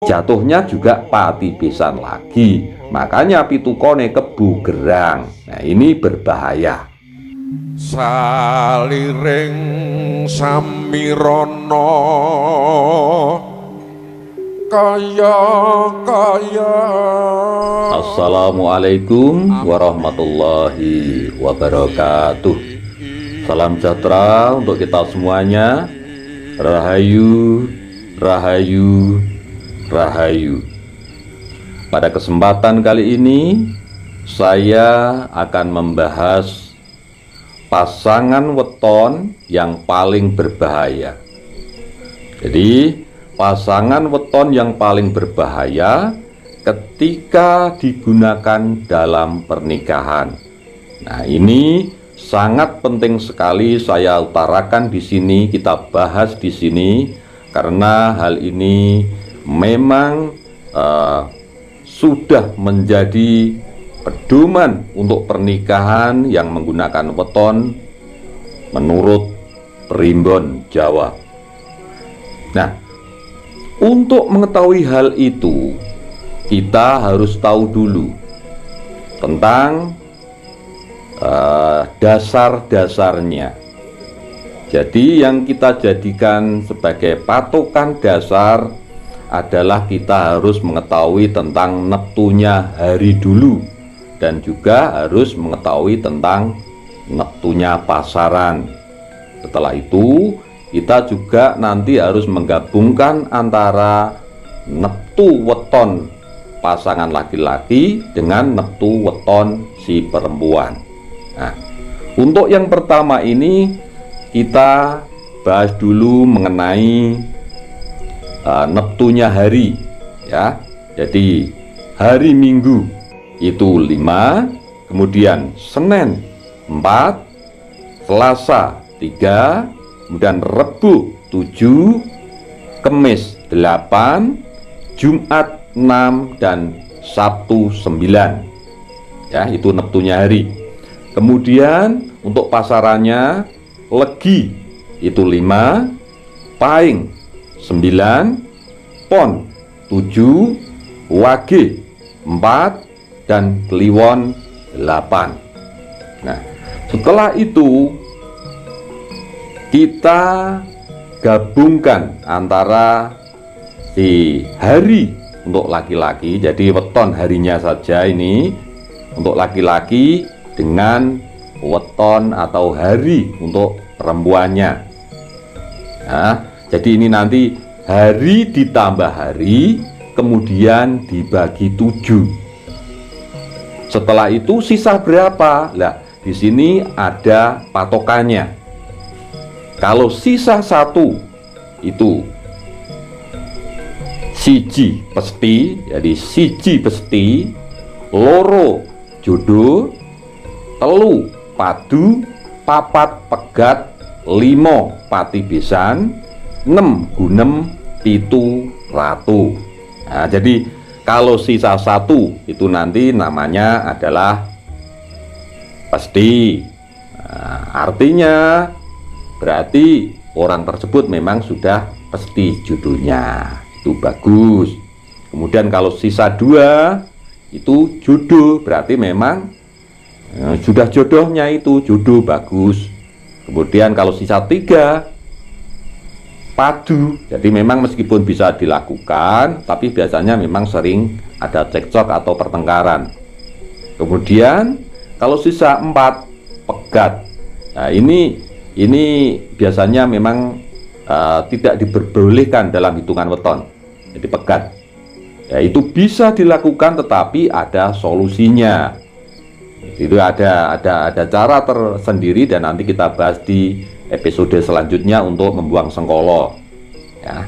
jatuhnya juga pati besan lagi. Makanya pitukone kebu gerang. Nah, ini berbahaya. Saliring samirana kaya. Assalamualaikum warahmatullahi wabarakatuh. Salam sejahtera untuk kita semuanya. Rahayu, rahayu, rahayu. Pada kesempatan kali ini saya akan membahas pasangan weton yang paling berbahaya. Jadi pasangan weton yang paling berbahaya ketika digunakan dalam pernikahan. Nah, ini sangat penting sekali saya utarakan di sini, kita bahas di sini karena hal ini memang sudah menjadi pedoman untuk pernikahan yang menggunakan weton menurut Primbon Jawa. Nah, untuk mengetahui hal itu, kita harus tahu dulu tentang dasar-dasarnya. Jadi yang kita jadikan sebagai patokan dasar adalah kita harus mengetahui tentang neptunya hari dulu, dan juga harus mengetahui tentang neptunya pasaran. Setelah itu kita juga nanti harus menggabungkan antara neptu weton pasangan laki-laki dengan neptu weton si perempuan. Nah, untuk yang pertama ini kita bahas dulu mengenai neptunya hari, ya. Jadi hari Minggu itu 5, kemudian Senin 4, Selasa 3, kemudian Rebu 7, Kemis 8, Jumat 6, dan Sabtu 9. Ya, itu neptunya hari. Kemudian untuk pasarannya Legi itu 5, Pahing 9, Pon 7, Wage 4, dan Kliwon 8. Nah, setelah itu kita gabungkan antara si hari untuk laki-laki, jadi weton harinya saja ini untuk laki-laki, dengan weton atau hari untuk perempuannya. Nah, jadi ini nanti hari ditambah hari, kemudian dibagi 7. Setelah itu sisa berapa? Lah, di sini ada patokannya. Kalau sisa 1 itu siji pesti, jadi siji pesti, loro jodoh, telu padu, papat pegat, 5 pati besan, 6 gunem, 7 ratu. Nah, jadi kalau sisa 1 itu nanti namanya adalah pesti. Nah, artinya berarti orang tersebut memang sudah pesti jodohnya. Itu bagus. Kemudian kalau sisa 2 itu jodoh, berarti memang sudah jodohnya, itu jodoh bagus. Kemudian kalau sisa 3 padu, jadi memang meskipun bisa dilakukan, tapi biasanya memang sering ada cekcok atau pertengkaran. Kemudian kalau sisa 4 pegat. Nah, ini biasanya memang tidak diperbolehkan dalam hitungan weton. Jadi pegat. Ya, itu bisa dilakukan tetapi ada solusinya. Itu ada cara tersendiri dan nanti kita bahas di episode selanjutnya untuk membuang sengkolo. Ya.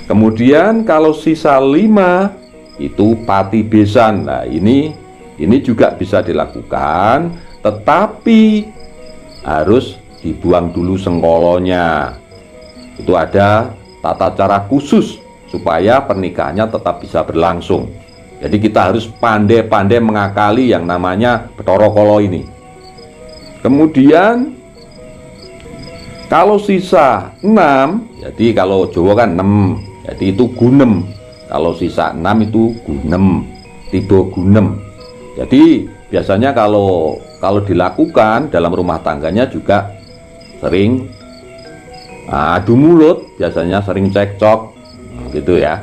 Kemudian kalau sisa 5 itu pati besan. Nah, ini juga bisa dilakukan, tetapi harus dibuang dulu sengkolonya. Itu ada tata cara khusus supaya pernikahannya tetap bisa berlangsung. Jadi kita harus pandai-pandai mengakali yang namanya Bathara Kala ini. Kemudian kalau sisa 6, jadi kalau Jawa kan 6, jadi itu gunem. Kalau sisa 6 itu gunem, tiba gunem. Jadi biasanya kalau dilakukan dalam rumah tangganya juga sering adu mulut, biasanya sering cekcok gitu ya.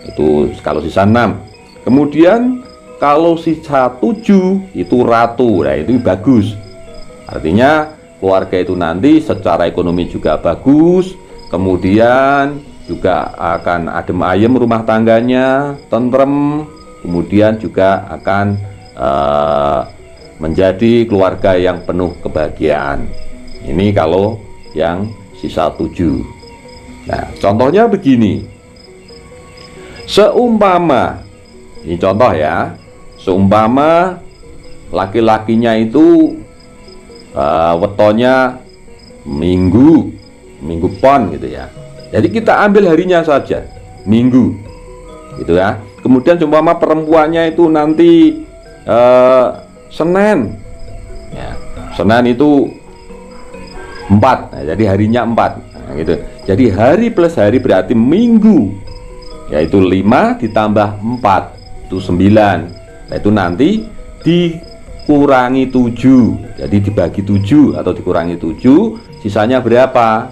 Itu kalau sisa 6. Kemudian kalau sisa 7 itu ratu. Nah, itu bagus. Artinya keluarga itu nanti secara ekonomi juga bagus, kemudian juga akan adem ayem rumah tangganya, tentrem, kemudian juga akan menjadi keluarga yang penuh kebahagiaan. Ini kalau yang sisa 7. Nah, contohnya begini. Seumpama, ini contoh ya, seumpama laki-lakinya itu wetonya minggu pon gitu ya. Jadi kita ambil harinya saja, minggu gitu ya. Kemudian seumpama perempuannya itu nanti Senin ya, Senin itu 4, nah, jadi harinya 4 nah, gitu. Jadi hari plus hari berarti minggu, yaitu 5 ditambah 4 itu 9. Nah, itu nanti dikurangi 7, jadi dibagi 7 atau dikurangi 7, sisanya berapa?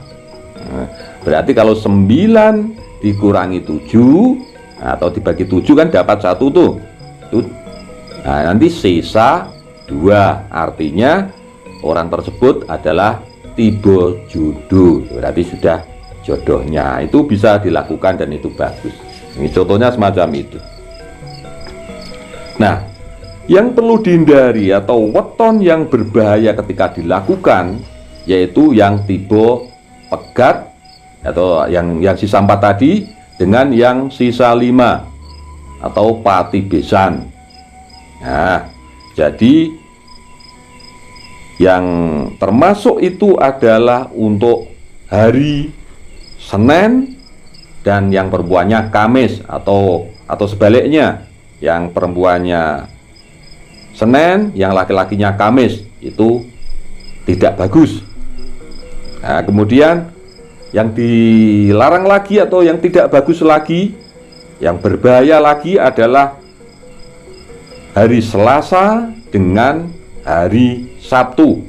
Nah, berarti kalau 9 dikurangi 7 atau dibagi 7 kan dapat 1 tuh. Nah, nanti sisa 2, artinya orang tersebut adalah tiba jodoh, berarti sudah jodohnya. Itu bisa dilakukan dan itu bagus. Ini contohnya semacam itu. Nah, yang perlu dihindari atau weton yang berbahaya ketika dilakukan yaitu yang tiba pegat atau yang sisa 4 tadi dengan yang sisa 5 atau pati besan. Nah, jadi yang termasuk itu adalah untuk hari Senin dan yang perempuannya Kamis atau sebaliknya, yang perempuannya Senin, yang laki-lakinya Kamis, itu tidak bagus. Nah, kemudian yang dilarang lagi atau yang tidak bagus lagi, yang berbahaya lagi adalah hari Selasa dengan hari Sabtu.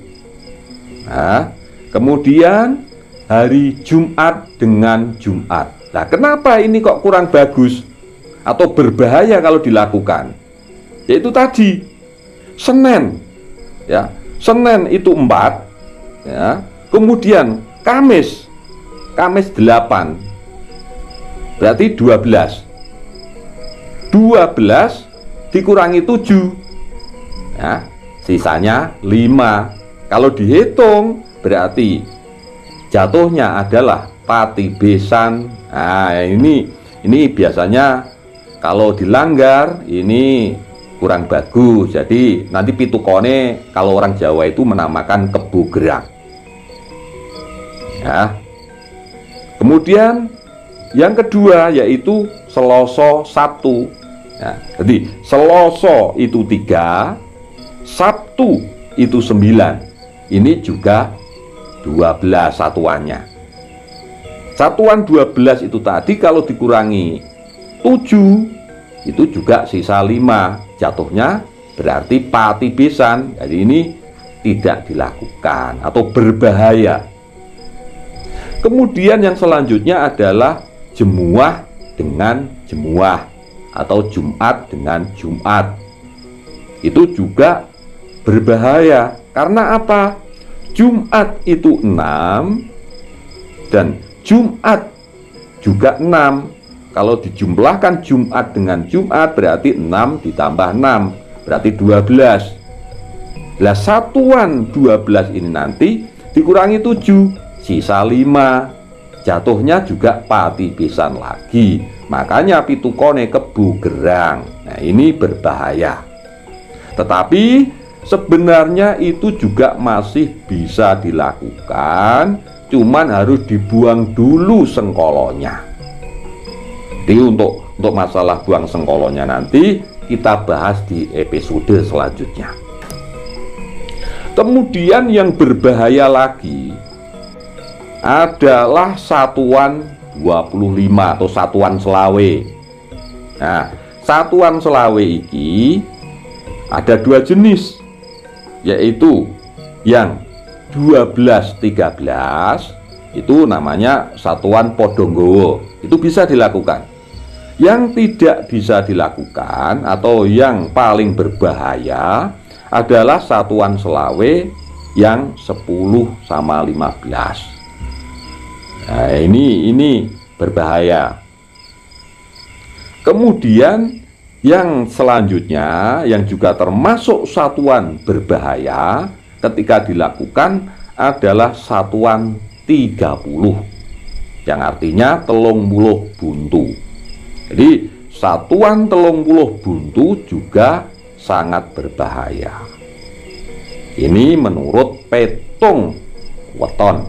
Nah, kemudian hari Jumat dengan Jumat. Nah, kenapa ini kok kurang bagus atau berbahaya kalau dilakukan? Yaitu tadi Senin, ya, Senin itu 4, ya, kemudian Kamis 8, berarti 12 dikurangi 7, ya, sisanya 5. Kalau dihitung berarti jatuhnya adalah pati besan. Nah, ini biasanya kalau dilanggar ini kurang bagus. Jadi nanti pitukone kalau orang Jawa itu menamakan kebu gerak. Ya. Kemudian yang kedua yaitu Selasa Sabtu. Ya, jadi Selasa itu 3, Sabtu itu 9. Ini juga 12 satuannya. Satuan 12 itu tadi kalau dikurangi 7 itu juga sisa 5. Jatuhnya berarti pati besan. Jadi ini tidak dilakukan atau berbahaya. Kemudian yang selanjutnya adalah jemuah dengan jemuah atau Jumat dengan Jumat. Itu juga berbahaya. Karena apa? Jumat itu 6 dan Jumat juga 6. Kalau dijumlahkan Jumat dengan Jumat berarti 6 ditambah 6 berarti 12. Lah satuan 12 ini nanti dikurangi 7 sisa 5. Jatuhnya juga pati besan lagi. Makanya pitukone kebu gerang. Nah, ini berbahaya. Tetapi sebenarnya itu juga masih bisa dilakukan, cuman harus dibuang dulu sengkolonya. Jadi untuk masalah buang sengkolonya nanti kita bahas di episode selanjutnya. Kemudian yang berbahaya lagi adalah satuan 25 atau satuan selawe. Nah, satuan selawe iki ada dua jenis, yaitu yang 12-13 itu namanya satuan podonggowo, itu bisa dilakukan. Yang tidak bisa dilakukan atau yang paling berbahaya adalah satuan selawe yang 10-15. Nah, ini berbahaya. Kemudian yang selanjutnya yang juga termasuk satuan berbahaya ketika dilakukan adalah satuan 30, yang artinya 30 buntu. Jadi satuan 30 buntu juga sangat berbahaya. Ini menurut petung weton.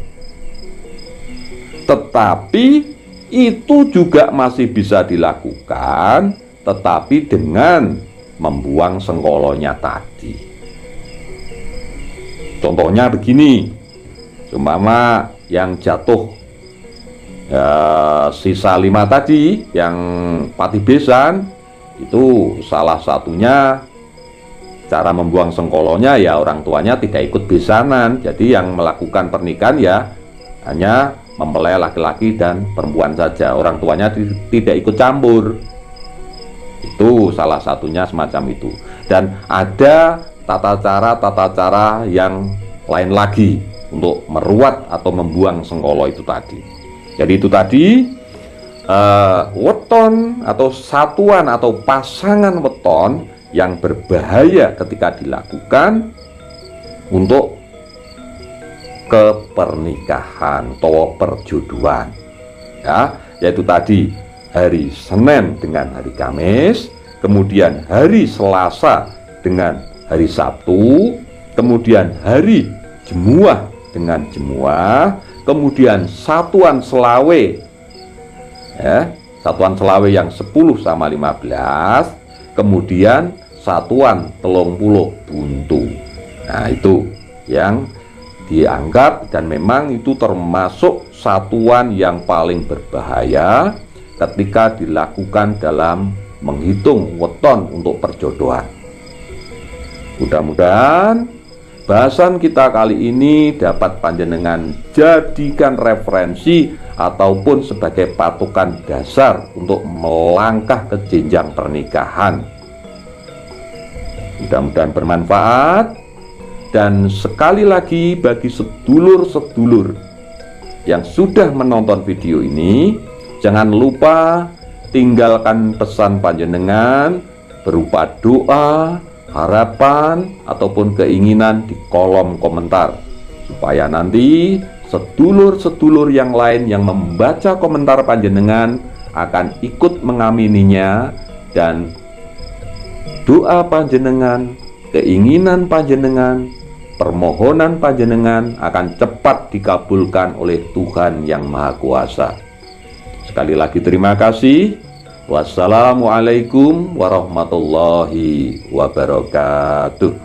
Tetapi itu juga masih bisa dilakukan, tetapi dengan membuang sengkolonya tadi. Contohnya begini, umpama yang jatuh sisa 5 tadi yang pati besan, itu salah satunya cara membuang sengkolonya ya orang tuanya tidak ikut besanan. Jadi yang melakukan pernikahan ya hanya mempelai laki-laki dan perempuan saja, orang tuanya tidak ikut campur. Itu salah satunya semacam itu. Dan ada tata cara yang lain lagi untuk meruat atau membuang sengkolo itu tadi. Jadi itu tadi weton atau satuan atau pasangan weton yang berbahaya ketika dilakukan untuk kepernikahan atau perjodohan, ya, yaitu tadi hari Senin dengan hari Kamis, kemudian hari Selasa dengan hari Sabtu, kemudian hari Jemuah dengan Jemuah, kemudian satuan selawe, ya, satuan selawe yang 10-15, kemudian satuan 30 buntu. Nah, itu yang dianggap dan memang itu termasuk satuan yang paling berbahaya ketika dilakukan dalam menghitung weton untuk perjodohan. Mudah-mudahan bahasan kita kali ini dapat panjenengan jadikan referensi ataupun sebagai patokan dasar untuk melangkah ke jenjang pernikahan. Mudah-mudahan bermanfaat. Dan sekali lagi bagi sedulur-sedulur yang sudah menonton video ini, jangan lupa tinggalkan pesan panjenengan berupa doa, harapan, ataupun keinginan di kolom komentar, supaya nanti sedulur-sedulur yang lain yang membaca komentar panjenengan akan ikut mengamininya, dan doa panjenengan, keinginan panjenengan, permohonan panjenengan akan cepat dikabulkan oleh Tuhan Yang Maha Kuasa. Sekali lagi terima kasih. Wassalamualaikum warahmatullahi wabarakatuh.